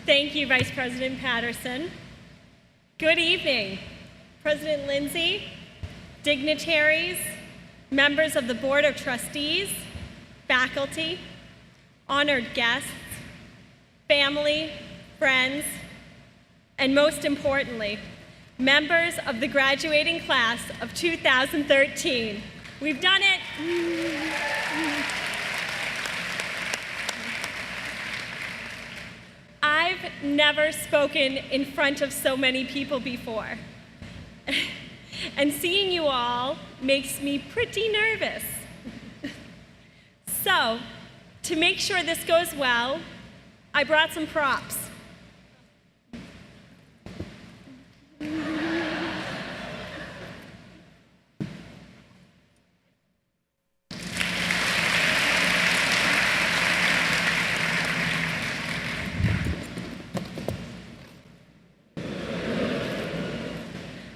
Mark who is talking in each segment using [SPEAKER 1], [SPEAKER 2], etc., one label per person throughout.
[SPEAKER 1] Thank you, Vice President Patterson. Good evening, President Lindsay, dignitaries, members of the Board of Trustees, faculty, honored guests, family, friends, and most importantly, members of the graduating class of 2013. We've done it. I've never spoken in front of so many people before. And seeing you all makes me pretty nervous. So, to make sure this goes well, I brought some props.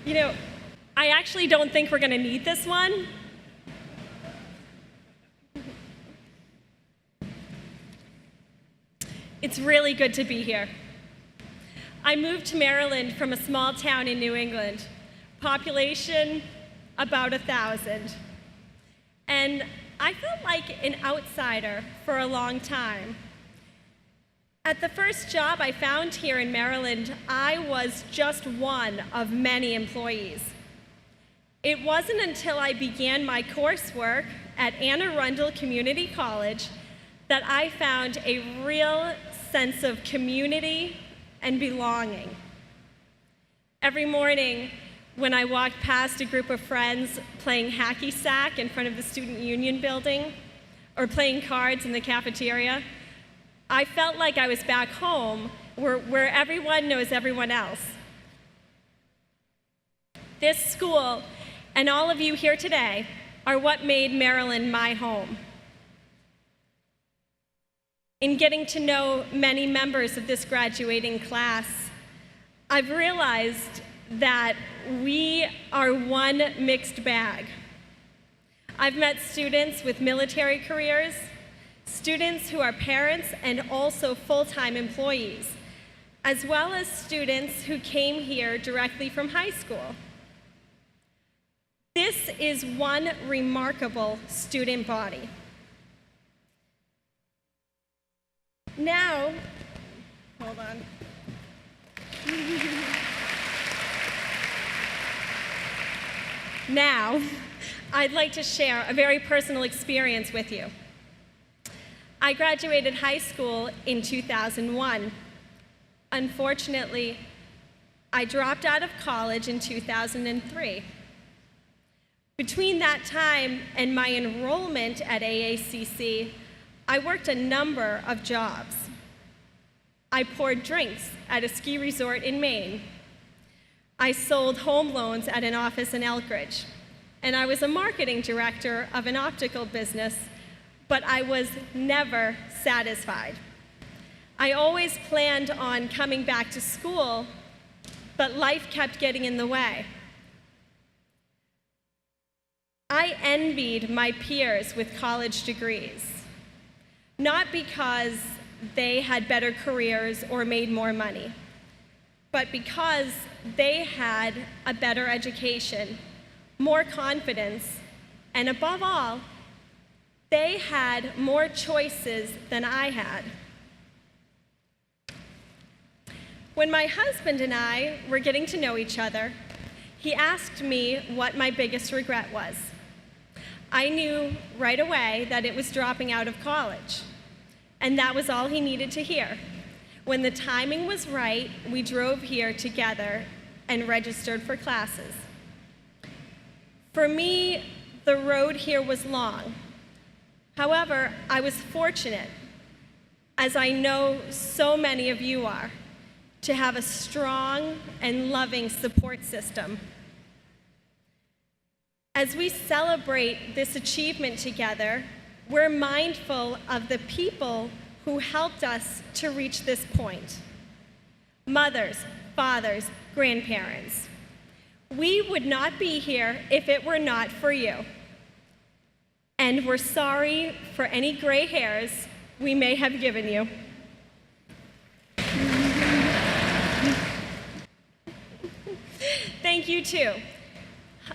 [SPEAKER 1] You know, I actually don't think we're going to need this one. It's really good to be here. I moved to Maryland from a small town in New England, population about 1,000. And I felt like an outsider for a long time. At the first job I found here in Maryland, I was just one of many employees. It wasn't until I began my coursework at Anne Arundel Community College that I found a real sense of community and belonging. Every morning when I walked past a group of friends playing hacky sack in front of the Student Union building or playing cards in the cafeteria, I felt like I was back home where everyone knows everyone else. This school and all of you here today are what made Maryland my home. In getting to know many members of this graduating class, I've realized that we are one mixed bag. I've met students with military careers, students who are parents and also full-time employees, as well as students who came here directly from high school. This is one remarkable student body. Now, hold on. Now, I'd like to share a very personal experience with you. I graduated high school in 2001. Unfortunately, I dropped out of college in 2003. Between that time and my enrollment at AACC, I worked a number of jobs. I poured drinks at a ski resort in Maine. I sold home loans at an office in Elkridge. And I was a marketing director of an optical business, but I was never satisfied. I always planned on coming back to school, but life kept getting in the way. I envied my peers with college degrees, not because they had better careers or made more money, but because they had a better education, more confidence, and above all, they had more choices than I had. When my husband and I were getting to know each other, he asked me what my biggest regret was. I knew right away that it was dropping out of college, and that was all he needed to hear. When the timing was right, we drove here together and registered for classes. For me, the road here was long. However, I was fortunate, as I know so many of you are, to have a strong and loving support system. As we celebrate this achievement together, we're mindful of the people who helped us to reach this point. Mothers, fathers, grandparents. We would not be here if it were not for you. And we're sorry for any gray hairs we may have given you. thank you too.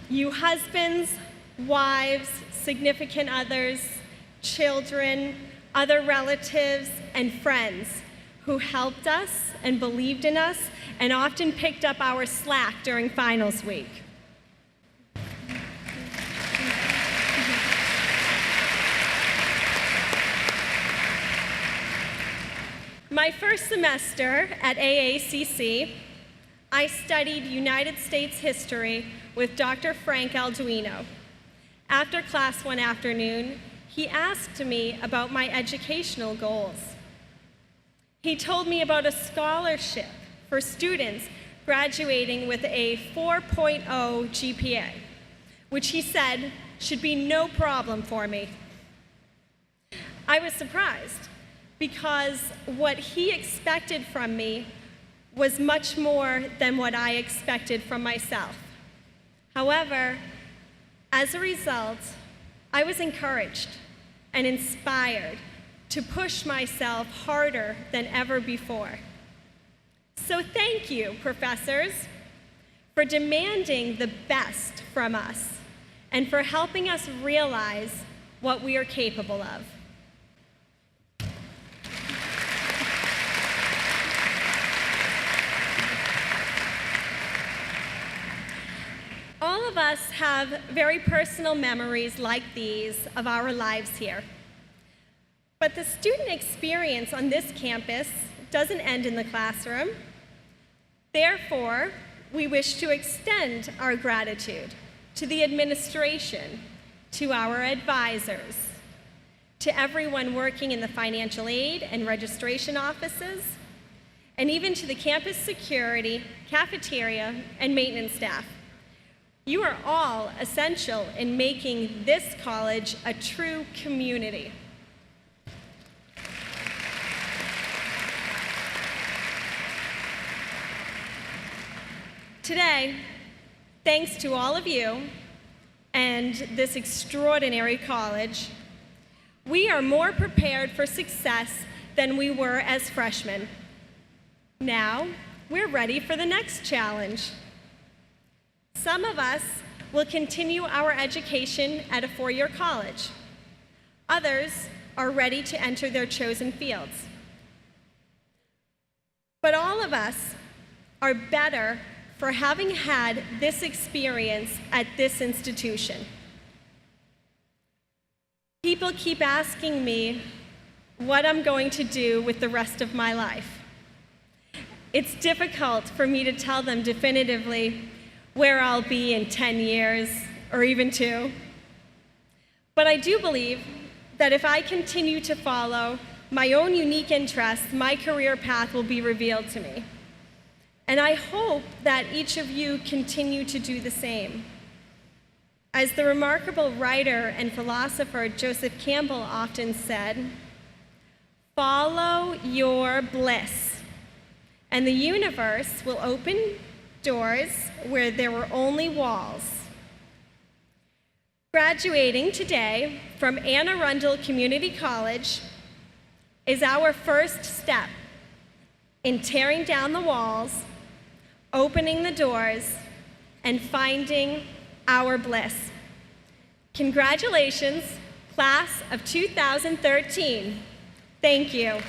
[SPEAKER 1] You husbands, wives, significant others, children, other relatives, and friends who helped us and believed in us and often picked up our slack during finals week. My first semester at AACC, I studied United States history with Dr. Frank Alduino. After class one afternoon, he asked me about my educational goals. He told me about a scholarship for students graduating with a 4.0 GPA, which he said should be no problem for me. I was surprised because what he expected from me was much more than what I expected from myself. However, as a result, I was encouraged and inspired to push myself harder than ever before. So thank you, professors, for demanding the best from us and for helping us realize what we are capable of. All of us have very personal memories like these of our lives here. But the student experience on this campus doesn't end in the classroom. Therefore, we wish to extend our gratitude to the administration, to our advisors, to everyone working in the financial aid and registration offices, and even to the campus security, cafeteria, and maintenance staff. You are all essential in making this college a true community. Today, thanks to all of you and this extraordinary college, we are more prepared for success than we were as freshmen. Now, we're ready for the next challenge. Some of us will continue our education at a four-year college. Others are ready to enter their chosen fields. But all of us are better for having had this experience at this institution. People keep asking me what I'm going to do with the rest of my life. It's difficult for me to tell them definitively where I'll be in 10 years, or even 2. But I do believe that if I continue to follow my own unique interests, my career path will be revealed to me. And I hope that each of you continue to do the same. As the remarkable writer and philosopher Joseph Campbell often said, follow your bliss, and the universe will open doors where there were only walls. Graduating today from Anne Arundel Community College is our first step in tearing down the walls, opening the doors, and finding our bliss. Congratulations, class of 2013. Thank you.